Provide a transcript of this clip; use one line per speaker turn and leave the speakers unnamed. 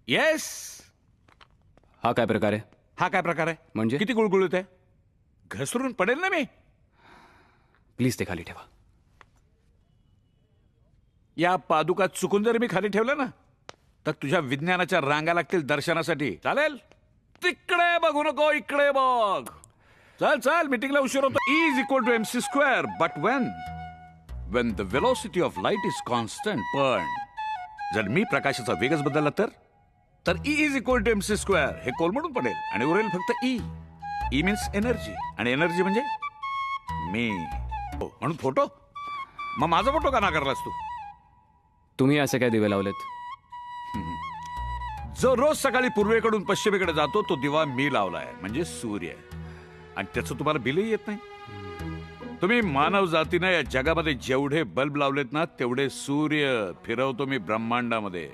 Yes.
हा काय प्रकार आहे?
हा काय प्रकार आहे?
म्हणजे?
किती गुळगुळीत आहे. घसरून पडेल ना मी.
प्लीज ते खाली ठेवा.
या पादुका चुकून जर मी खाली ठेवलं ना तर तुझ्या विज्ञानाच्या रांगा लागतील दर्शनासाठी. चालेल? तिकडे बघू नको, इकडे बघ. चल चल, मीटिंगला उशीर होतो. E is equal to mc square, but when the velocity of light is constant. पण जर मी प्रकाशाचा वेगच बदलला तर E is equal to mc square हे कोलमडून पडेल आणि उरेल फक्त E. E मीन्स एनर्जी, आणि एनर्जी म्हणजे मी. हो, म्हणून फोटो. मग माझा फोटो का नाकारलास तू?
तुम्ही असे काय दिवे लावलेत?
जो रोज सकाळी पूर्वेकडून पश्चिमेकडे जातो तो दिवा मी लावलाय, म्हणजे सूर्य. आणि त्याचं तुम्हाला बिलही येत नाही. तुम्ही मानव जातीनं या जगामध्ये जेवढे बल्ब लावलेत ना तेवढे सूर्य फिरवतो मी ब्रह्मांडामध्ये.